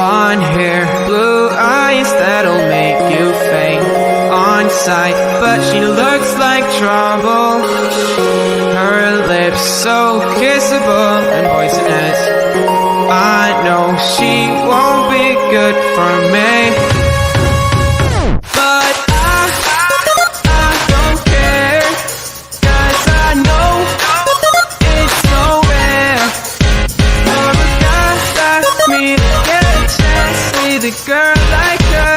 blonde hair, blue eyes that'll make you faint on sight, but she looks like trouble. Her lips so kissable and poisonous. I know she won't be good for me, but I don't care, 'cause I know it's so rare for a guy like me to get a chance with a girl like her.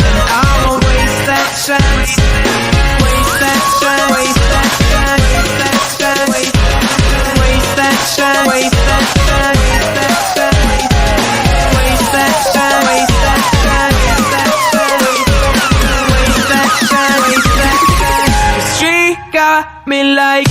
And I won't waste that chance, waste that chance, waste that chance, waste that chance, waste that chance, waste that chance, waste that chance, waste that chance, waste that chance, waste that chance, waste that chance. 'Cause she got me like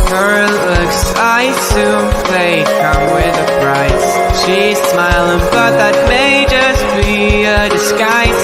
her looks, I assume they come with a price. She's smiling, but that may just be a disguise.